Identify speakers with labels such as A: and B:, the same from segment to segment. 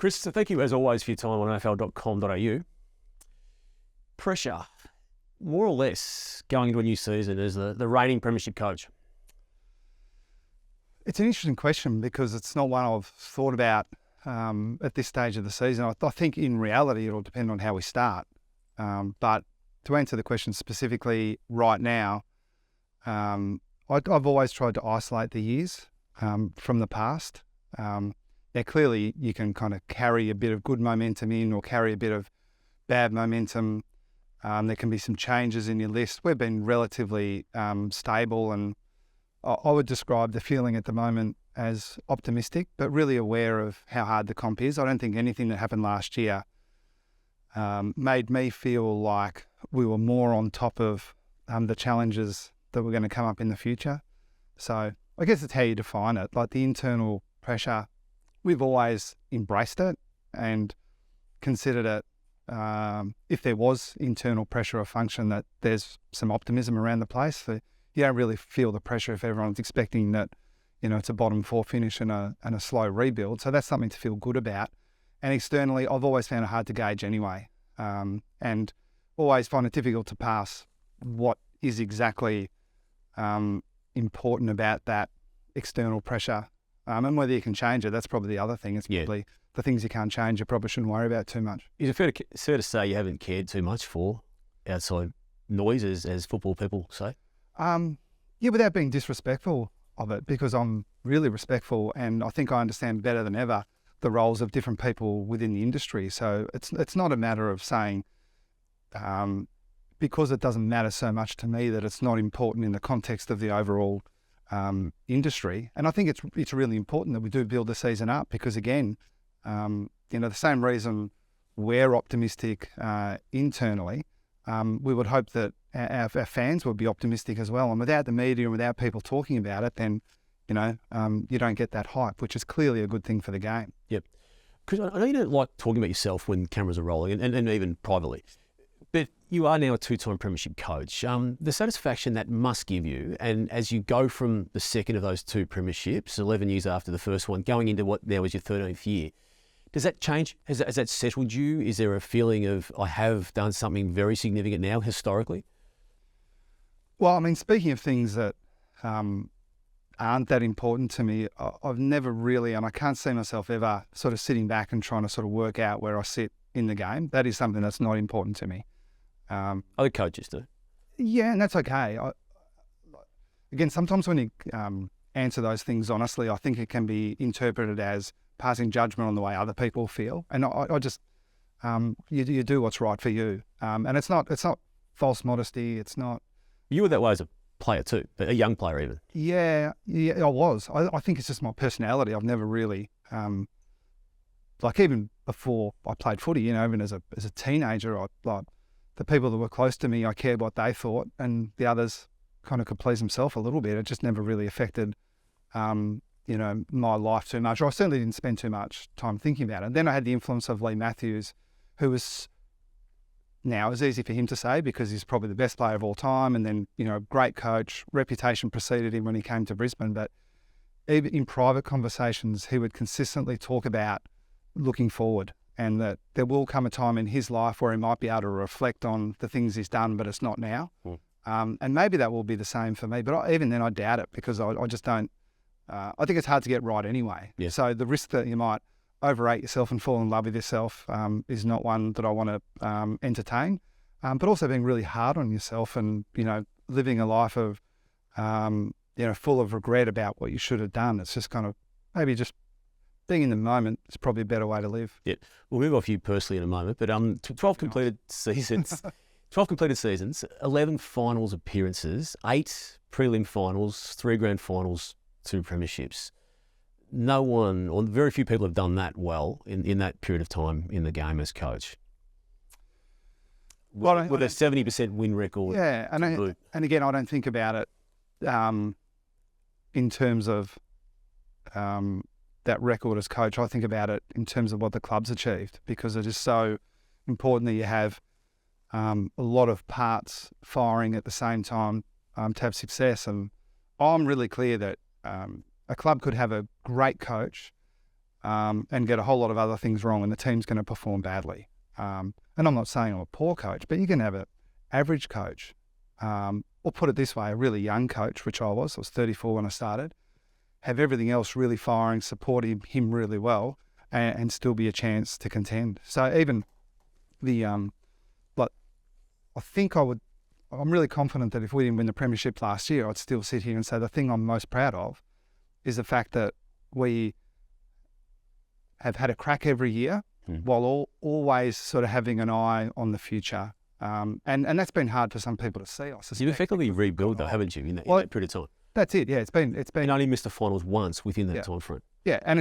A: Chris, so thank you as always for your time on AFL.com.au. Pressure, more or less, going into a new season as the reigning premiership coach.
B: It's an interesting question because it's not one I've thought about at this stage of the season. I think in reality it'll depend on how we start. But to answer the question specifically right now, I've always tried to isolate the years from the past. Now, clearly you can kind of carry a bit of good momentum in or carry a bit of bad momentum. There can be some changes in your list. We've been relatively stable, and I would describe the feeling at the moment as optimistic, but really aware of how hard the comp is. I don't think anything that happened last year made me feel like we were more on top of the challenges that were going to come up in the future. So I guess it's how you define it. Like the internal pressure, we've always embraced it and considered it, if there was internal pressure or function, that there's some optimism around the place. So you don't really feel the pressure if everyone's expecting that, it's a bottom four finish and a slow rebuild. So that's something to feel good about. And externally, I've always found it hard to gauge anyway, and always find it difficult to pass what is exactly important about that external pressure. And whether you can change it, that's probably the other thing. It's probably the things you can't change, you probably shouldn't worry about too much.
A: Is it fair to say you haven't cared too much for outside noises, as football people say?
B: Yeah, without being disrespectful of it, because I'm really respectful and I think I understand better than ever the roles of different people within the industry. So it's not a matter of saying, because it doesn't matter so much to me, that it's not important in the context of the overall industry. And I think it's really important that we do build the season up because, again, the same reason we're optimistic internally, we would hope that our fans would be optimistic as well. And without the media and without people talking about it, then, you don't get that hype, which is clearly a good thing for the game.
A: Yep. Because I know you don't like talking about yourself when cameras are rolling and even privately, but you are now a two-time premiership coach. The satisfaction that must give you, and as you go from the second of those two premierships, 11 years after the first one, going into what now is your 13th year, does that change? Has that settled you? Is there a feeling of, I have done something very significant now historically?
B: Well, I mean, speaking of things that aren't that important to me, I've never really, and I can't see myself ever sort of sitting back and trying to sort of work out where I sit in the game. That is something that's not important to me.
A: Other coaches do.
B: Yeah, and that's okay. Again, sometimes when you answer those things honestly, I think it can be interpreted as passing judgment on the way other people feel. And I just, you do what's right for you. And it's not false modesty. It's not.
A: You were that way as a player too, a young player even.
B: Yeah, I was. I think it's just my personality. I've never really, even before I played footy, even as a teenager, the people that were close to me, I cared what they thought, and the others kind of could please themselves a little bit. It just never really affected, my life too much. Or I certainly didn't spend too much time thinking about it. And then I had the influence of Lee Matthews, who was, now it's easy for him to say because he's probably the best player of all time, and then, great coach, reputation preceded him when he came to Brisbane. But even in private conversations, he would consistently talk about looking forward, and that there will come a time in his life where he might be able to reflect on the things he's done, but it's not now. And maybe that will be the same for me. But even then, I doubt it because I just don't. I think it's hard to get right anyway.
A: Yeah.
B: So the risk that you might overrate yourself and fall in love with yourself is not one that I want to entertain. But also being really hard on yourself and, living a life of, full of regret about what you should have done. It's just kind of maybe just being in the moment is probably a better way to live.
A: Yeah, we'll move off you personally in a moment, but 12 completed seasons, 12 completed seasons, 11 finals appearances, 8 prelim finals, 3 grand finals, 2 premierships. No one, or very few people have done that well in that period of time in the game as coach. With a 70% win record.
B: Yeah, and again, I don't think about it in terms of that record as coach. I think about it in terms of what the club's achieved, because it is so important that you have a lot of parts firing at the same time to have success. And I'm really clear that a club could have a great coach and get a whole lot of other things wrong, and the team's going to perform badly. And I'm not saying I'm a poor coach, but you can have an average coach, or put it this way, a really young coach, which I was 34 when I started, have everything else really firing, supporting him really well, and still be a chance to contend. So even the, like, I think I'm really confident that if we didn't win the premiership last year, I'd still sit here and say the thing I'm most proud of is the fact that we have had a crack every year, while always sort of having an eye on the future. And that's been hard for some people to see, I suspect.
A: You've effectively rebuilt, though, haven't you, in that period of time?
B: That's it. Yeah, it's been.
A: You only missed the finals once within that time frame.
B: Yeah, and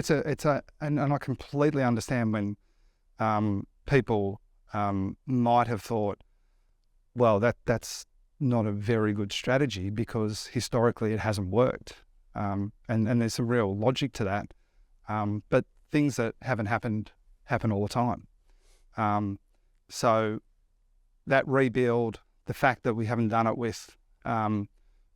B: and I completely understand when people might have thought, well, that's not a very good strategy because historically it hasn't worked, and there's a real logic to that. But things that haven't happened happen all the time. So that rebuild, the fact that we haven't done it with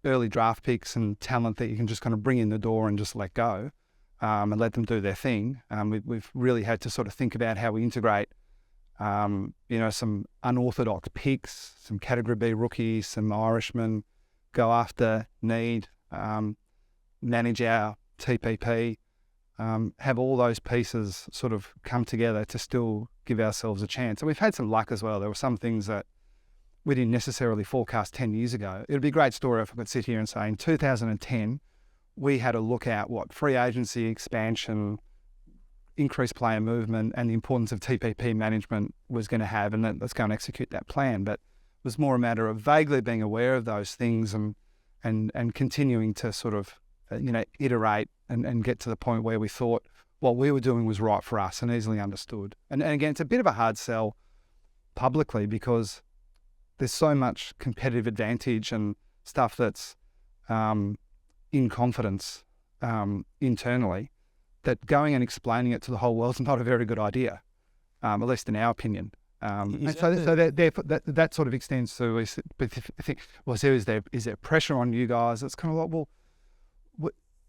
B: early draft picks and talent that you can just kind of bring in the door and just let go and let them do their thing. We've really had to sort of think about how we integrate, some unorthodox picks, some Category B rookies, some Irishmen, go after need, manage our TPP, have all those pieces sort of come together to still give ourselves a chance. And we've had some luck as well. There were some things that we didn't necessarily forecast 10 years ago. It would be a great story if I could sit here and say in 2010, we had to look at what free agency expansion, increased player movement, and the importance of TPP management was going to have, and let's go and execute that plan. But it was more a matter of vaguely being aware of those things and continuing to sort of, iterate and get to the point where we thought what we were doing was right for us and easily understood. And again, it's a bit of a hard sell publicly because there's so much competitive advantage and stuff that's in confidence internally that going and explaining it to the whole world is not a very good idea, at least in our opinion. That sort of extends to, but I think, well, so is there pressure on you guys? It's kind of like, well,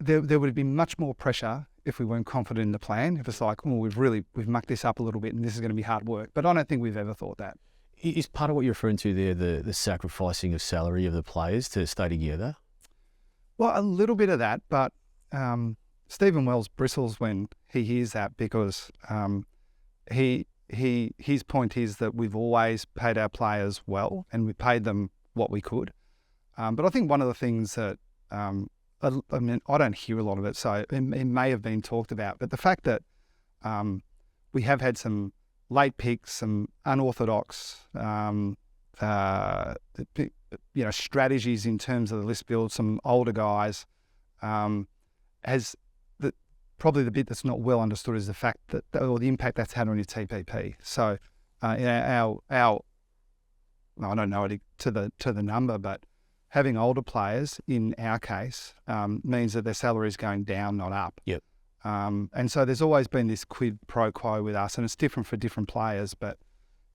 B: there would be much more pressure if we weren't confident in the plan. If it's like, well, we've mucked this up a little bit and this is going to be hard work. But I don't think we've ever thought that.
A: Is part of what you're referring to there the sacrificing of salary of the players to stay together?
B: Well, a little bit of that, but Stephen Wells bristles when he hears that because his point is that we've always paid our players well and we paid them what we could. But I think one of the things that I don't hear a lot of it, so it may have been talked about, but the fact that we have had some late picks, some unorthodox, strategies in terms of the list build, some older guys, probably the bit that's not well understood is the fact that, or the impact that's had on your TPP. So, I don't know it to the number, but having older players in our case means that their salary is going down, not up.
A: Yep.
B: And so there's always been this quid pro quo with us, and it's different for different players. But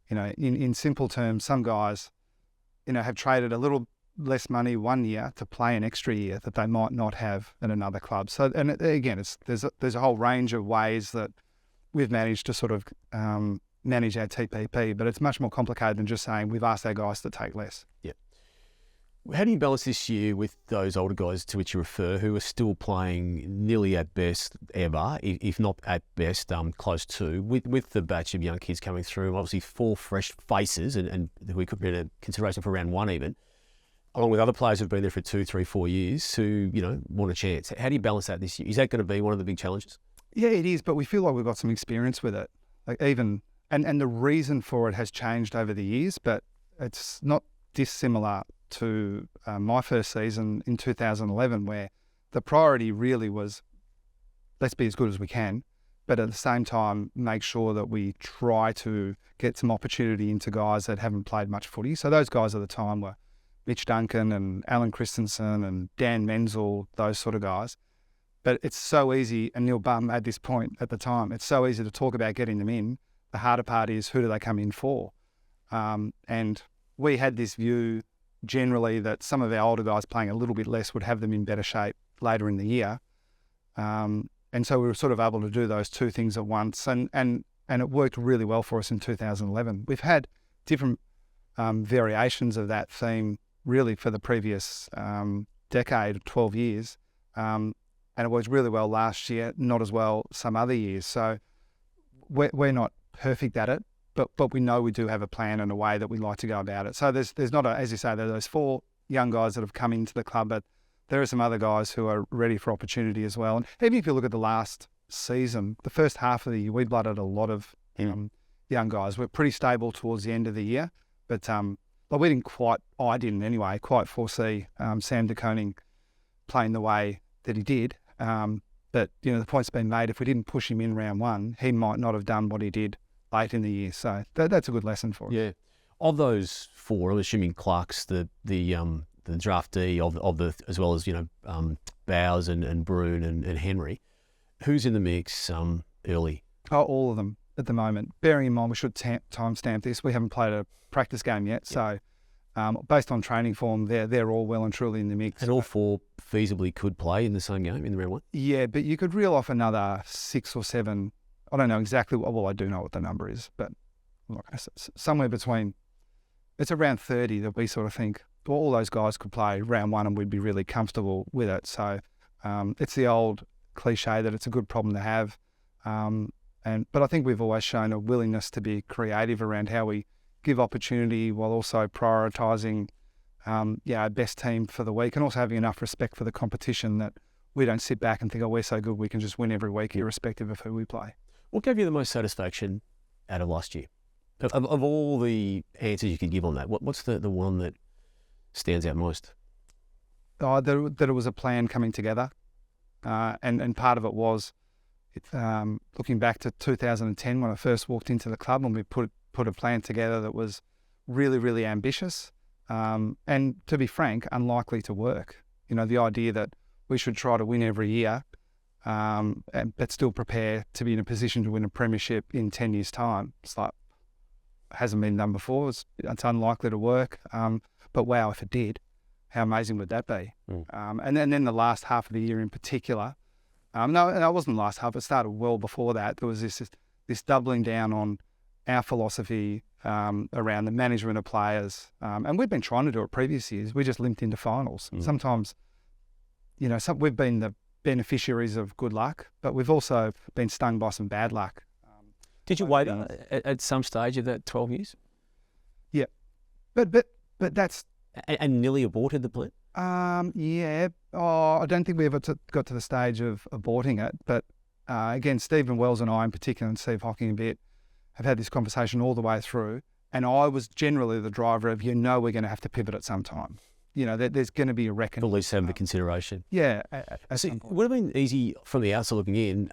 B: in simple terms, some guys, have traded a little less money 1 year to play an extra year that they might not have at another club. So, and again, there's a whole range of ways that we've managed to sort of manage our TPP, but it's much more complicated than just saying we've asked our guys to take less.
A: Yeah. How do you balance this year with those older guys to which you refer who are still playing nearly at best ever, if not at best close to, with the batch of young kids coming through, obviously 4 fresh faces and we could be in a consideration for round 1 even, along with other players who've been there for 2, 3, 4 years who, want a chance. How do you balance that this year? Is that going to be one of the big challenges?
B: Yeah, it is, but we feel like we've got some experience with it. Like even, and the reason for it has changed over the years, but it's not dissimilar to my first season in 2011, where the priority really was, let's be as good as we can, but at the same time, make sure that we try to get some opportunity into guys that haven't played much footy. So those guys at the time were Mitch Duncan and Alan Christensen and Dan Menzel, those sort of guys. But it's so easy, and Neil Bum at this point at the time, it's so easy to talk about getting them in. The harder part is, who do they come in for? And we had this view generally that some of our older guys playing a little bit less would have them in better shape later in the year. And And so we were sort of able to do those two things at once, and it worked really well for us in 2011. We've had different variations of that theme really for the previous decade, 12 years, and it worked really well last year, not as well some other years. So we're not perfect at it, but we know we do have a plan and a way that we like to go about it. So there's not, as you say, there are those 4 young guys that have come into the club, but there are some other guys who are ready for opportunity as well. And even if you look at the last season, the first half of the year, we blooded a lot of young guys. We're pretty stable towards the end of the year, but we didn't quite, I didn't anyway, quite foresee Sam de Koning playing the way that he did. But, the point's been made, if we didn't push him in round 1, he might not have done what he did late in the year. So that's a good lesson for us.
A: Yeah. Of those 4, I'm assuming Clark's the draftee of the, as well as, Bowers and Broon and Henry. Who's in the mix early?
B: Oh, all of them at the moment. Bearing in mind, we should timestamp this. We haven't played a practice game yet. Yep. So based on training form, they're all well and truly in the mix.
A: And all 4 feasibly could play in the same game in the round 1?
B: Yeah, but you could reel off another 6 or 7. I don't know exactly. Well, I do know what the number is, but somewhere between, it's around 30 that we sort of think all those guys could play round 1 and we'd be really comfortable with it. So it's the old cliche that it's a good problem to have. But I think we've always shown a willingness to be creative around how we give opportunity while also prioritising our best team for the week, and also having enough respect for the competition that we don't sit back and think, oh, we're so good we can just win every week irrespective of who we play.
A: What gave you the most satisfaction out of last year? Of all the answers you could give on that, what's the one that stands out most?
B: That it was a plan coming together, and part of it was looking back to 2010 when I first walked into the club, and we put a plan together that was really, really ambitious, and to be frank, unlikely to work. The idea that we should try to win every year, but still prepare to be in a position to win a premiership in 10 years' time. It's like, it hasn't been done before. It's unlikely to work. But wow, if it did, how amazing would that be? And then the last half of the year in particular, no, it wasn't the last half. It started well before that. There was this doubling down on our philosophy around the management of players. And we've been trying to do it previous years. We just limped into finals. Sometimes, we've been the beneficiaries of good luck, but we've also been stung by some bad luck.
A: Did you wait at some stage of that 12 years?
B: Yeah. But that's...
A: And nearly aborted the plan?
B: Yeah. Oh, I don't think we ever got to the stage of aborting it. But again, Stephen Wells and I in particular, and Steve Hocking a bit, have had this conversation all the way through. And I was generally the driver of, we're going to have to pivot at some time. There's going to be a reckoning.
A: At least have the consideration.
B: Yeah.
A: It would have been easy from the outside looking in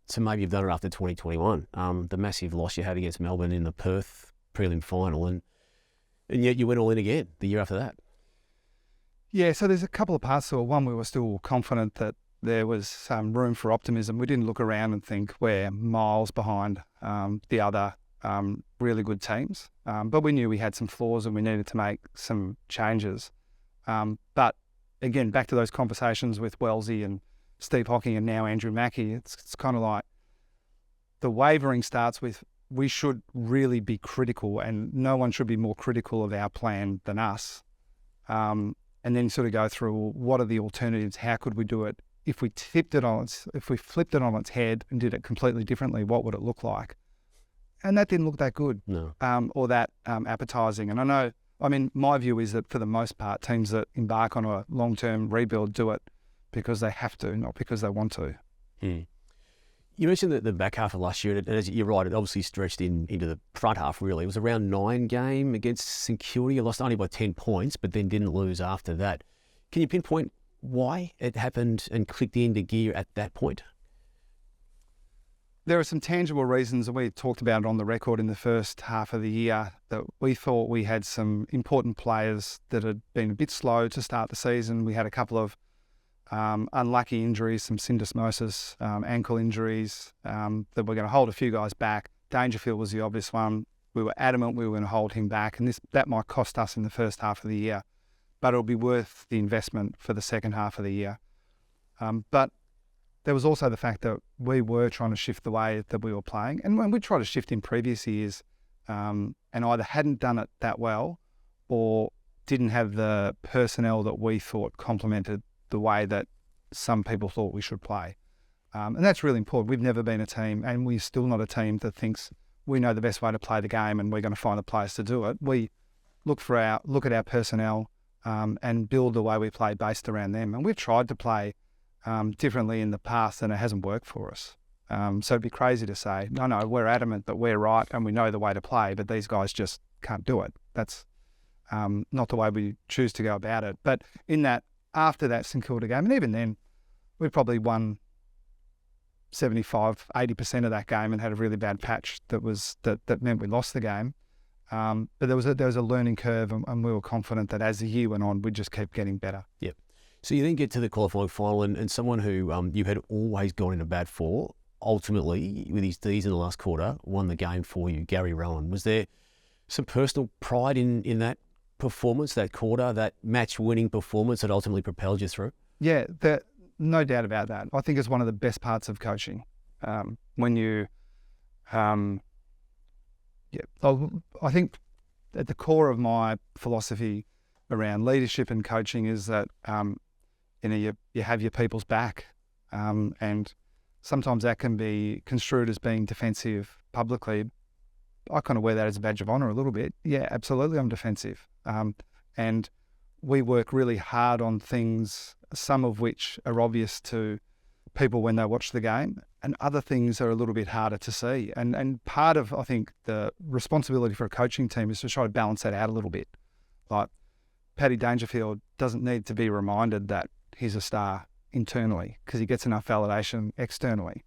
A: to maybe have done it after 2021. The massive loss you had against Melbourne in the Perth prelim final, and yet you went all in again the year after that.
B: Yeah, so there's a couple of parts to it. One, we were still confident that there was some room for optimism. We didn't look around and think we're miles behind the other really good teams. But we knew we had some flaws and we needed to make some changes. But again, back to those conversations with Wellesley and Steve Hocking and now Andrew Mackey, it's kind of like the wavering starts with, we should really be critical, and no one should be more critical of our plan than us. And then sort of go through, what are the alternatives? How could we do it? If we flipped it on its head and did it completely differently, what would it look like? And that didn't look that good,
A: no,
B: or that appetising. And my view is that for the most part, teams that embark on a long-term rebuild do it because they have to, not because they want to.
A: You mentioned the back half of last year, and as you're right, it obviously stretched into the front half, really. It was a round 9 game against St Kilda. You lost only by 10 points, but then didn't lose after that. Can you pinpoint why it happened and clicked into gear at that point?
B: There are some tangible reasons, and we talked about it on the record in the first half of the year, that we thought we had some important players that had been a bit slow to start the season. We had a couple of unlucky injuries, some syndesmosis, ankle injuries that were going to hold a few guys back. Dangerfield was the obvious one. We were adamant we were going to hold him back, and that might cost us in the first half of the year, but it'll be worth the investment for the second half of the year. But there was also the fact that we were trying to shift the way that we were playing. And when we tried to shift in previous years and either hadn't done it that well or didn't have the personnel that we thought complemented the way that some people thought we should play. And that's really important. We've never been a team, and we're still not a team that thinks we know the best way to play the game and we're going to find the players to do it. We look at our personnel and build the way we play based around them. And we've tried to play differently in the past, and it hasn't worked for us. So it'd be crazy to say, no, we're adamant that we're right and we know the way to play, but these guys just can't do it. That's not the way we choose to go about it. But in that, after that St Kilda game, and even then, we probably won 75, 80% of that game and had a really bad patch that meant we lost the game. But there was a learning curve, and we were confident that as the year went on, we'd just keep getting better.
A: Yep. So you then get to the qualifying final, and someone who you had always gone into bat for, ultimately, with his Ds in the last quarter, won the game for you, Gary Rowan. Was there some personal pride in that performance, that quarter, that match-winning performance that ultimately propelled you through?
B: Yeah, no doubt about that. I think it's one of the best parts of coaching. When you, I think at the core of my philosophy around leadership and coaching is that, you have your people's back. And sometimes that can be construed as being defensive publicly. I kind of wear that as a badge of honour a little bit. Yeah, absolutely, I'm defensive. And we work really hard on things, some of which are obvious to people when they watch the game, and other things are a little bit harder to see. And part of, I think, the responsibility for a coaching team is to try to balance that out a little bit. Like, Paddy Dangerfield doesn't need to be reminded that he's a star internally because he gets enough validation externally.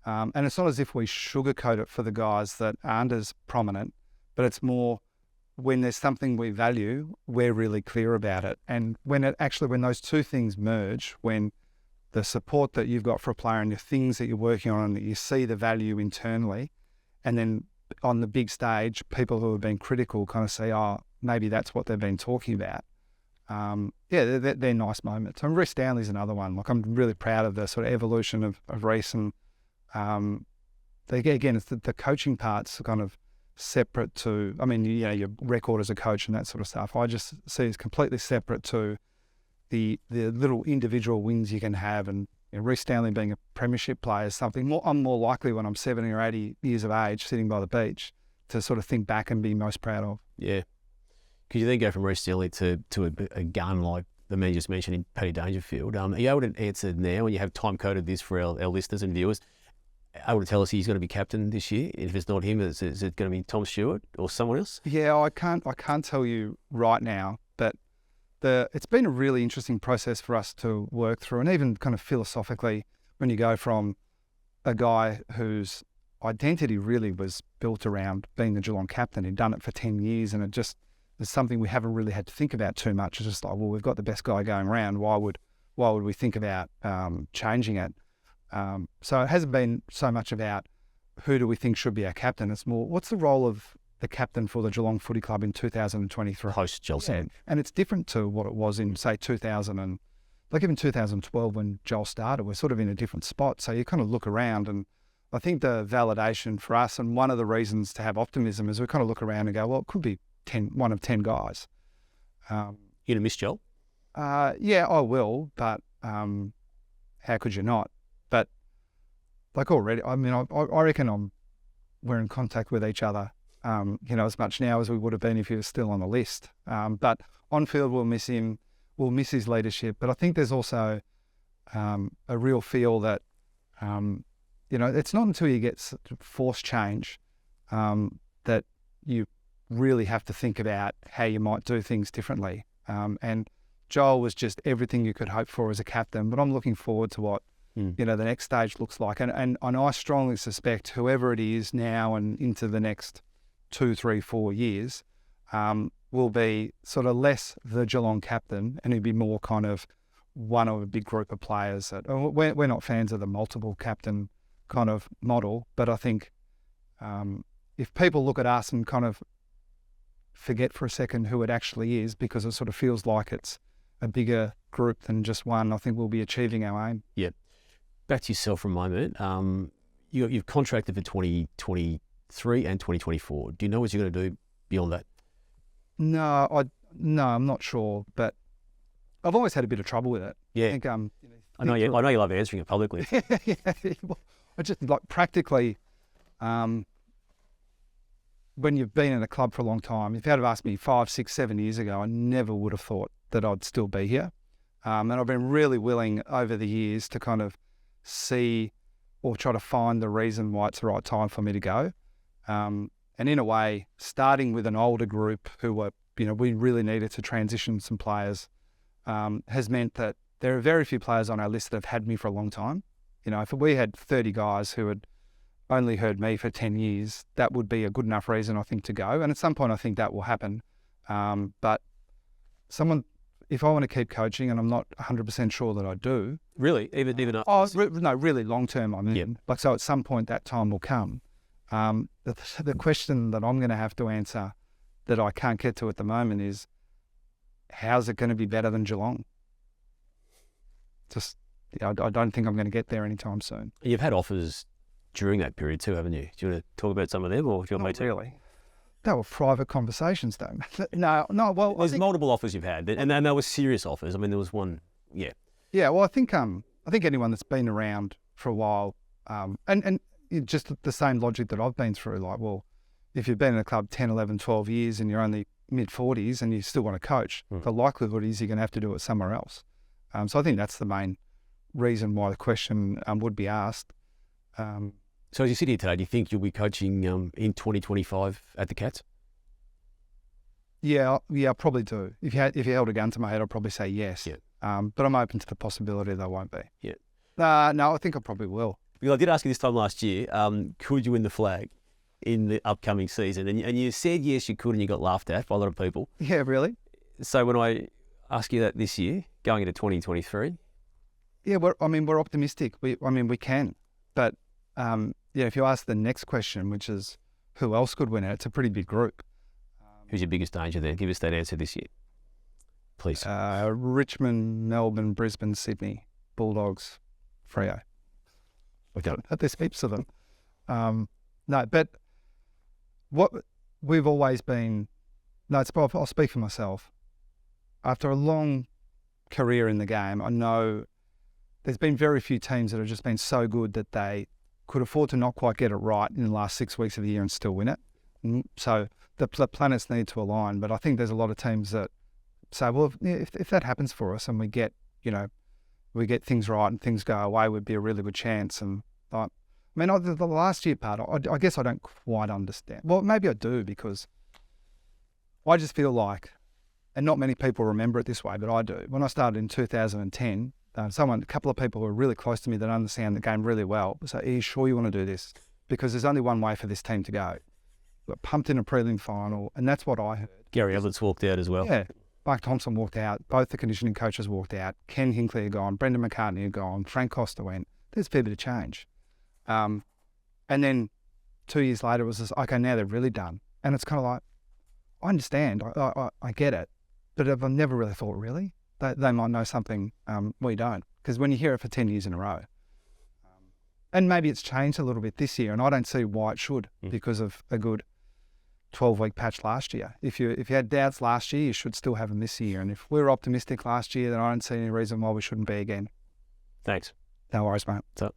B: And it's not as if we sugarcoat it for the guys that aren't as prominent, but it's more when there's something we value, we're really clear about it. And when those two things merge, when the support that you've got for a player and the things that you're working on and that you see the value internally, and then on the big stage, people who have been critical kind of say, oh, maybe that's what they've been talking about. They're nice moments. And Reece Stanley's another one. Like, I'm really proud of the sort of evolution of Reece. And again, it's the coaching part's kind of separate to, your record as a coach and that sort of stuff. I just see it's completely separate to the little individual wins you can have. And Reece Stanley being a premiership player is something I'm more likely when I'm 70 or 80 years of age sitting by the beach to sort of think back and be most proud of.
A: Yeah. Could you then go from Reece Stanley to a gun like the man you just mentioned in Paddy Dangerfield? Are you able to answer now, when you have time-coded this for our listeners and viewers, able to tell us he's going to be captain this year? If it's not him, is it going to be Tom Stewart or someone else?
B: Yeah, I can't tell you right now, but it's been a really interesting process for us to work through, and even kind of philosophically, when you go from a guy whose identity really was built around being the Geelong captain, he'd done it for 10 years, and it just is something we haven't really had to think about too much. It's just like, well, we've got the best guy going around. Why would we think about changing it? So it hasn't been so much about who do we think should be our captain. It's more, what's the role of the captain for the Geelong Footy Club in 2023?
A: Post Chelsea.
B: Yeah. And it's different to what it was in, say, 2012 when Joel started. We're sort of in a different spot. So you kind of look around, and I think the validation for us, and one of the reasons to have optimism, is we kind of look around and go, well, it could be one of 10 guys.
A: You gonna miss Joel?
B: Yeah, I will, but how could you not? But like already, I reckon we're in contact with each other, as much now as we would have been if he was still on the list. But on field, we'll miss him. We'll miss his leadership. But I think there's also a real feel that, it's not until you get forced change that you really have to think about how you might do things differently. And Joel was just everything you could hope for as a captain, but I'm looking forward to what the next stage looks like. And I strongly suspect whoever it is now and into the next 2, 3, 4 years will be sort of less the Geelong captain, and he'll be more kind of one of a big group of players. We're not fans of the multiple captain kind of model, but I think if people look at us and kind of forget for a second who it actually is, because it sort of feels like it's a bigger group than just one, I think we'll be achieving our aim.
A: Yeah. back to yourself for a moment. You've contracted for 2023 and 2024. Do you know what you're going to do beyond that?
B: No, I'm not sure, but I've always had a bit of trouble with it.
A: Yeah.
B: I think,
A: I know you love answering it publicly.
B: yeah, well, I just like practically, when you've been in a club for a long time, if you had have asked me 5, 6, 7 years ago, I never would have thought that I'd still be here. And I've been really willing over the years to kind of see or try to find the reason why it's the right time for me to go. And in a way, starting with an older group who were, we really needed to transition some players, has meant that there are very few players on our list that have had me for a long time. If we had 30 guys who had only heard me for 10 years, that would be a good enough reason, I think, to go. And at some point, I think that will happen. But if I want to keep coaching, and I'm not 100% sure that I do.
A: Really? Even
B: no, really long term, I mean.
A: Yep.
B: So at some point that time will come. The question that I'm going to have to answer that I can't get to at the moment is, how's it going to be better than Geelong? I don't think I'm going to get there anytime soon.
A: You've had offers during that period too, haven't you? Do you want to talk about some of them, or do you want me to?
B: Not really. They were private conversations, though. No. Well,
A: there's multiple offers you've had, and there were serious offers. I mean, there was one. Yeah.
B: Yeah. Well, I think anyone that's been around for a while, and just the same logic that I've been through, like, well, if you've been in a club 10, 11, 12 years and you're only mid-40s and you still want to coach, the likelihood is you're going to have to do it somewhere else. So I think that's the main reason why the question would be asked.
A: So as you sit here today, do you think you'll be coaching in 2025 at the Cats?
B: Yeah, I probably do. If you held a gun to my head, I'd probably say yes.
A: Yeah.
B: But I'm open to the possibility that I won't be.
A: Yeah.
B: No, I think I probably will.
A: Because I did ask you this time last year, could you win the flag in the upcoming season? And you said yes, you could, and you got laughed at by a lot of people.
B: Yeah, really?
A: So when I ask you that this year, going into 2023?
B: Yeah, we're optimistic. We can. But if you ask the next question, which is who else could win it, it's a pretty big group.
A: Who's your biggest danger there? Give us that answer this year, please.
B: Richmond, Melbourne, Brisbane, Sydney, Bulldogs, Freo. There's heaps of them. No, but what we've always been... No, I'll speak for myself. After a long career in the game, I know there's been very few teams that have just been so good that they could afford to not quite get it right in the last 6 weeks of the year and still win it. So the planets need to align. But I think there's a lot of teams that say, well, if that happens for us and we get things right and things go away, would be a really good chance. And the last year part, I guess I don't quite understand. Well, maybe I do, because I just feel like, and not many people remember it this way, but I do. When I started in 2010, a couple of people who are really close to me that understand the game really well say, are you sure you want to do this? Because there's only one way for this team to go. We got pumped in a prelim final, and that's what I heard.
A: Gary Everett's walked out as well.
B: Yeah. Mark Thompson walked out. Both the conditioning coaches walked out. Ken Hinkley had gone. Brendan McCartney had gone. Frank Costa went. There's a fair bit of change. And then 2 years later, it was just, okay, now they're really done. And it's kind of like, I understand. I get it. But I've never really thought, really? They might know something we don't. Because when you hear it for 10 years in a row, and maybe it's changed a little bit this year, and I don't see why it should, because of a good 12-week patch last year. If you had doubts last year, you should still have them this year. And if we were optimistic last year, then I don't see any reason why we shouldn't be again.
A: Thanks.
B: No worries, mate.
A: What's up?